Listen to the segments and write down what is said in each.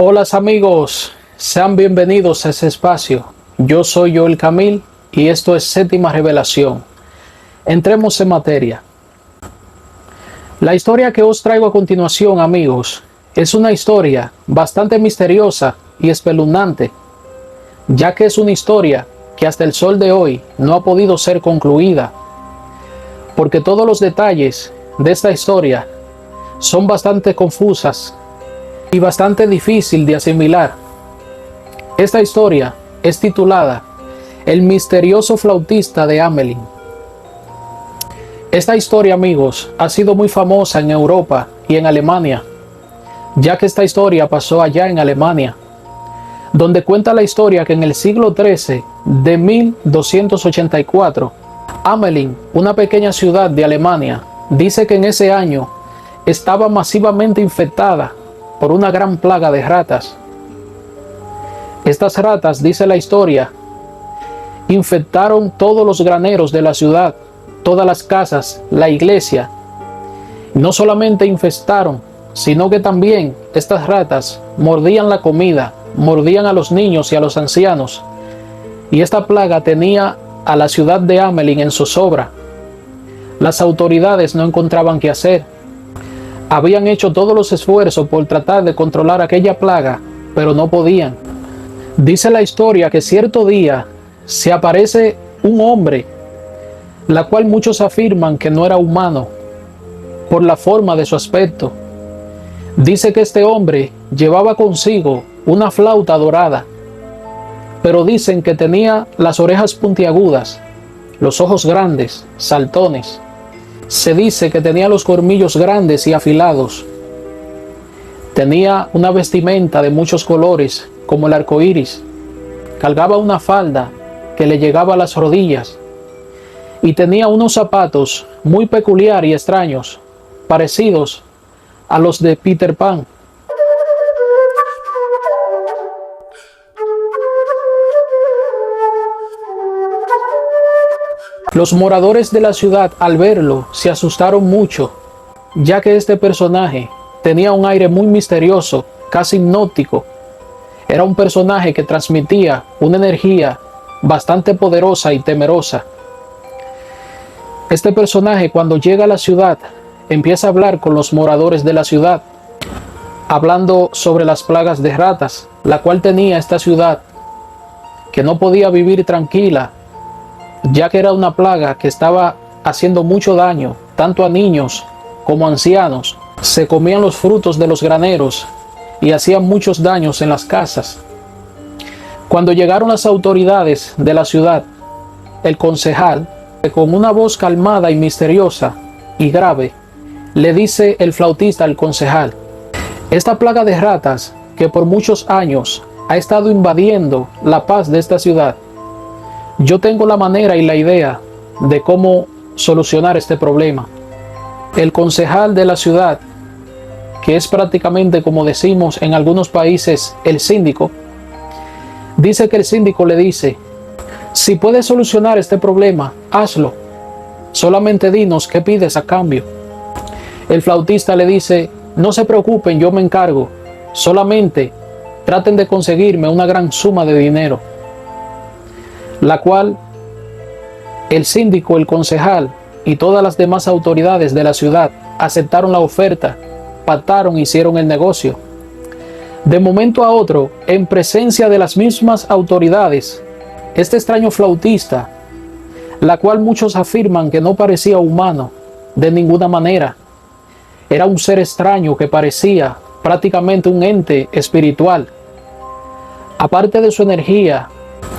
Hola amigos, sean bienvenidos a ese espacio. Yo soy Joel Camil y esto es Séptima Revelación. Entremos en materia. La historia que os traigo a continuación, amigos, es una historia bastante misteriosa y espeluznante, ya que es una historia que hasta el sol de hoy no ha podido ser concluida, porque todos los detalles de esta historia son bastante confusas y bastante difícil de asimilar. Esta historia es titulada El misterioso flautista de Hamelin. Esta historia, amigos, ha sido muy famosa en Europa y en Alemania, ya que esta historia pasó allá en Alemania, donde cuenta la historia que en el siglo XIII de 1284, Hamelin, una pequeña ciudad de Alemania, dice que en ese año estaba masivamente infectada por una gran plaga de ratas. Estas ratas, dice la historia, infectaron todos los graneros de la ciudad, todas las casas, la iglesia. No solamente infestaron, sino que también estas ratas mordían la comida, mordían a los niños y a los ancianos. Y esta plaga tenía a la ciudad de Hamelin en zozobra. Las autoridades no encontraban qué hacer. Habían hecho todos los esfuerzos por tratar de controlar aquella plaga, pero no podían. Dice la historia que cierto día se aparece un hombre, la cual muchos afirman que no era humano, por la forma de su aspecto. Dice que este hombre llevaba consigo una flauta dorada, pero dicen que tenía las orejas puntiagudas, los ojos grandes, saltones. Se dice que tenía los colmillos grandes y afilados. Tenía una vestimenta de muchos colores, como el arco iris. Cargaba una falda que le llegaba a las rodillas. Y tenía unos zapatos muy peculiar y extraños, parecidos a los de Peter Pan. Los moradores de la ciudad, al verlo, se asustaron mucho, ya que este personaje tenía un aire muy misterioso, casi hipnótico. Era un personaje que transmitía una energía bastante poderosa y temerosa. Este personaje, cuando llega a la ciudad, empieza a hablar con los moradores de la ciudad, hablando sobre las plagas de ratas, la cual tenía esta ciudad, que no podía vivir tranquila, ya que era una plaga que estaba haciendo mucho daño, tanto a niños como a ancianos. Se comían los frutos de los graneros y hacían muchos daños en las casas. Cuando llegaron las autoridades de la ciudad, el concejal, con una voz calmada y misteriosa y grave, le dice el flautista al concejal: esta plaga de ratas que por muchos años ha estado invadiendo la paz de esta ciudad, yo tengo la manera y la idea de cómo solucionar este problema. El concejal de la ciudad, que es prácticamente, como decimos en algunos países, el síndico, dice que el síndico le dice: si puedes solucionar este problema, hazlo. Solamente dinos qué pides a cambio. El flautista le dice: no se preocupen, yo me encargo. Solamente traten de conseguirme una gran suma de dinero. La cual el síndico, el concejal y todas las demás autoridades de la ciudad aceptaron la oferta, pactaron e hicieron el negocio. De momento a otro, en presencia de las mismas autoridades, este extraño flautista, la cual muchos afirman que no parecía humano de ninguna manera, era un ser extraño que parecía prácticamente un ente espiritual. Aparte de su energía,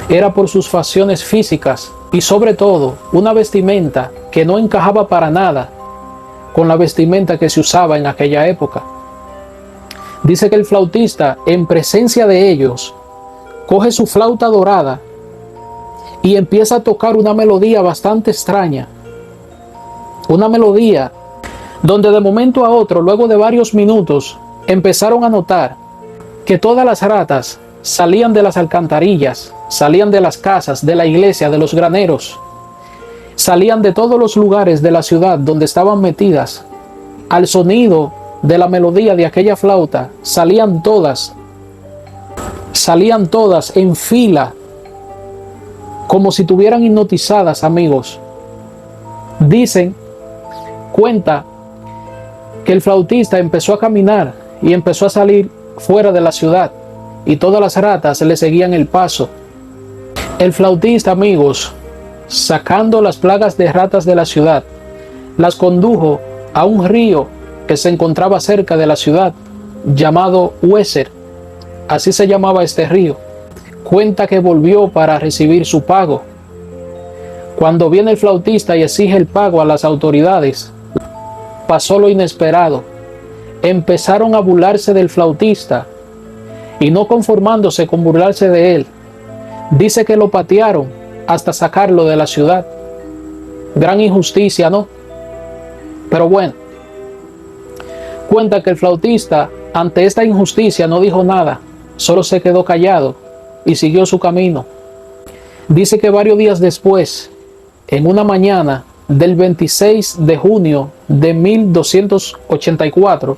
era por sus facciones físicas y sobre todo una vestimenta que no encajaba para nada con la vestimenta que se usaba en aquella época. Dice que el flautista, en presencia de ellos, coge su flauta dorada y empieza a tocar una melodía bastante extraña. Una melodía donde de momento a otro, luego de varios minutos, empezaron a notar que todas las ratas salían de las alcantarillas, salían de las casas, de la iglesia, de los graneros, salían de todos los lugares de la ciudad donde estaban metidas. Al sonido de la melodía de aquella flauta, salían todas salían todas en fila, como si estuvieran hipnotizadas, amigos. Cuenta que el flautista empezó a caminar y empezó a salir fuera de la ciudad, y todas las ratas le seguían el paso. El flautista, amigos, sacando las plagas de ratas de la ciudad, las condujo a un río que se encontraba cerca de la ciudad, llamado Weser. Así se llamaba este río. Cuenta que volvió para recibir su pago. Cuando viene el flautista y exige el pago a las autoridades, pasó lo inesperado. Empezaron a burlarse del flautista, y no conformándose con burlarse de él, dice que lo patearon hasta sacarlo de la ciudad. Gran injusticia, ¿no? Pero bueno, cuenta que el flautista ante esta injusticia no dijo nada, solo se quedó callado y siguió su camino. Dice que varios días después, en una mañana del 26 de junio de 1284,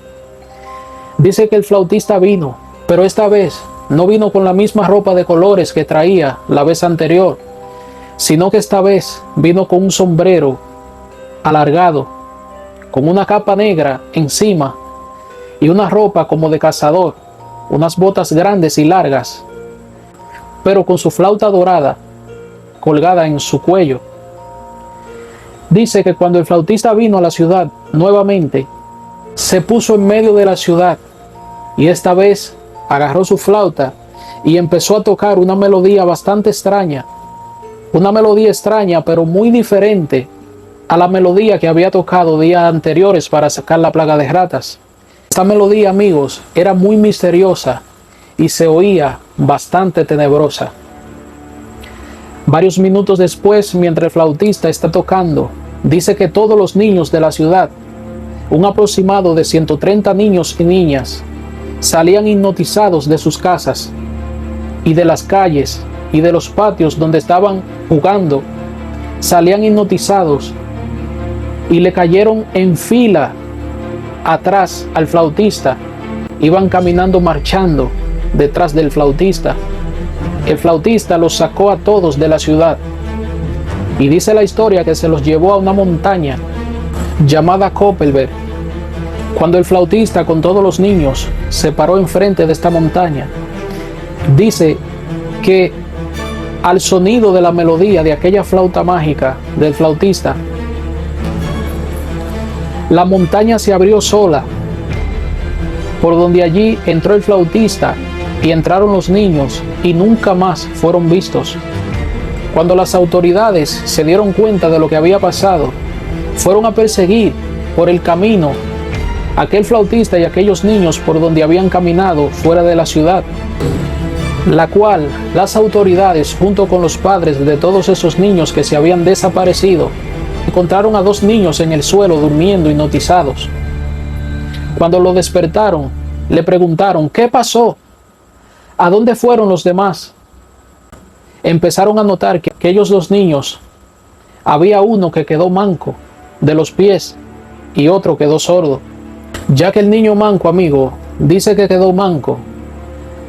dice que el flautista vino, pero esta vez no vino con la misma ropa de colores que traía la vez anterior, sino que esta vez vino con un sombrero alargado, con una capa negra encima y una ropa como de cazador, unas botas grandes y largas, pero con su flauta dorada colgada en su cuello. Dice que cuando el flautista vino a la ciudad nuevamente, se puso en medio de la ciudad y esta vez agarró su flauta y empezó a tocar una melodía bastante extraña, una melodía extraña pero muy diferente a la melodía que había tocado días anteriores para sacar la plaga de ratas. Esta melodía, amigos, era muy misteriosa y se oía bastante tenebrosa. Varios minutos después, mientras el flautista está tocando, dice que todos los niños de la ciudad, un aproximado de 130 niños y niñas, salían hipnotizados de sus casas y de las calles y de los patios donde estaban jugando. Salían hipnotizados y le cayeron en fila atrás al flautista. Iban caminando, marchando detrás del flautista. El flautista los sacó a todos de la ciudad y dice la historia que se los llevó a una montaña llamada Koppelberg. Cuando el flautista con todos los niños se paró enfrente de esta montaña, dice que al sonido de la melodía de aquella flauta mágica del flautista, la montaña se abrió sola, por donde allí entró el flautista y entraron los niños y nunca más fueron vistos. Cuando las autoridades se dieron cuenta de lo que había pasado, fueron a perseguir por el camino a aquel flautista y aquellos niños por donde habían caminado fuera de la ciudad, la cual las autoridades, junto con los padres de todos esos niños que se habían desaparecido, encontraron a 2 niños en el suelo durmiendo hipnotizados. Cuando lo despertaron, le preguntaron: ¿qué pasó? ¿A dónde fueron los demás? Empezaron a notar que aquellos 2 niños, había uno que quedó manco de los pies y otro quedó sordo. Ya que el niño manco, amigo, dice que quedó manco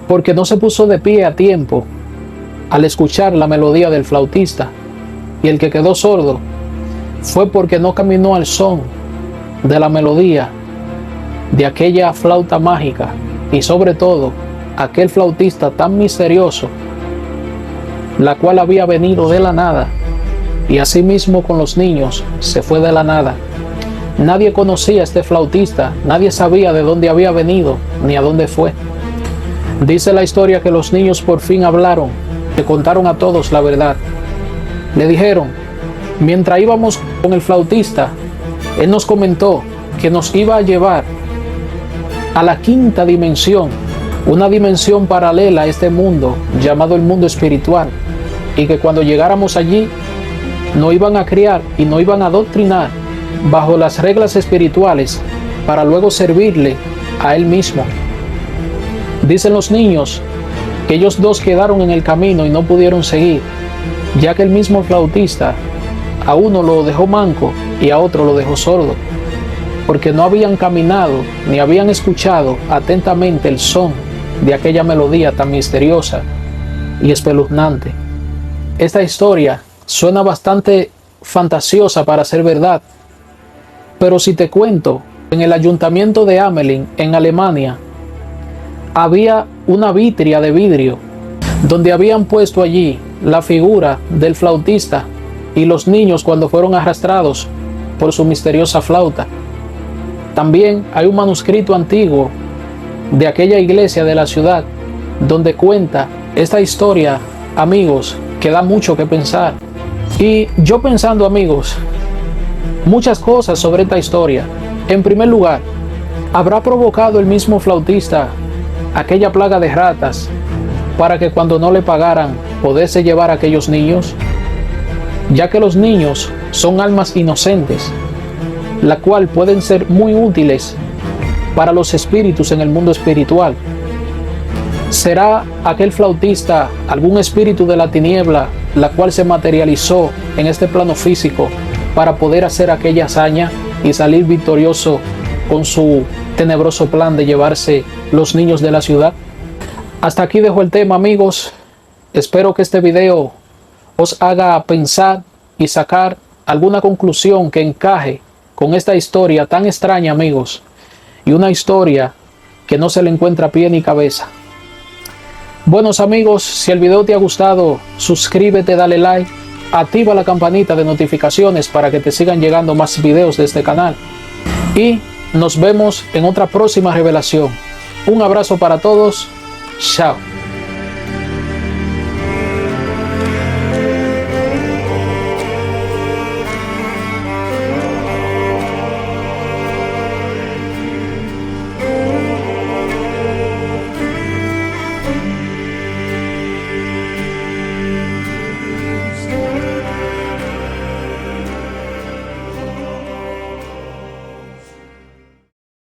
porque no se puso de pie a tiempo al escuchar la melodía del flautista, y el que quedó sordo fue porque no caminó al son de la melodía de aquella flauta mágica, y sobre todo aquel flautista tan misterioso, la cual había venido de la nada, y asimismo con los niños se fue de la nada. Nadie conocía a este flautista, nadie sabía de dónde había venido ni a dónde fue. Dice la historia que los niños por fin hablaron, le contaron a todos la verdad. Le dijeron: mientras íbamos con el flautista, él nos comentó que nos iba a llevar a la 5ª dimensión, una dimensión paralela a este mundo llamado el mundo espiritual, y que cuando llegáramos allí nos iban a criar y nos iban a adoctrinar bajo las reglas espirituales para luego servirle a él mismo. Dicen los niños que ellos 2 quedaron en el camino y no pudieron seguir, ya que el mismo flautista a uno lo dejó manco y a otro lo dejó sordo, porque no habían caminado ni habían escuchado atentamente el son de aquella melodía tan misteriosa y espeluznante. Esta historia suena bastante fantasiosa para ser verdad, pero si te cuento, en el ayuntamiento de Hamelin, en Alemania, había una vitria de vidrio donde habían puesto allí la figura del flautista y los niños cuando fueron arrastrados por su misteriosa flauta. También hay un manuscrito antiguo de aquella iglesia de la ciudad donde cuenta esta historia, amigos, que da mucho que pensar. Y yo pensando, amigos, muchas cosas sobre esta historia. En primer lugar, ¿habrá provocado el mismo flautista aquella plaga de ratas para que cuando no le pagaran pudiese llevar a aquellos niños? Ya que los niños son almas inocentes, la cual pueden ser muy útiles para los espíritus en el mundo espiritual. ¿Será aquel flautista algún espíritu de la tiniebla, la cual se materializó en este plano físico para poder hacer aquella hazaña y salir victorioso con su tenebroso plan de llevarse los niños de la ciudad? Hasta aquí dejo el tema, amigos. Espero que este video os haga pensar y sacar alguna conclusión que encaje con esta historia tan extraña, amigos, y una historia que no se le encuentra pie ni cabeza. Buenos amigos, si el video te ha gustado, suscríbete, dale like, activa la campanita de notificaciones para que te sigan llegando más videos de este canal. Y nos vemos en otra próxima revelación. Un abrazo para todos. Chao.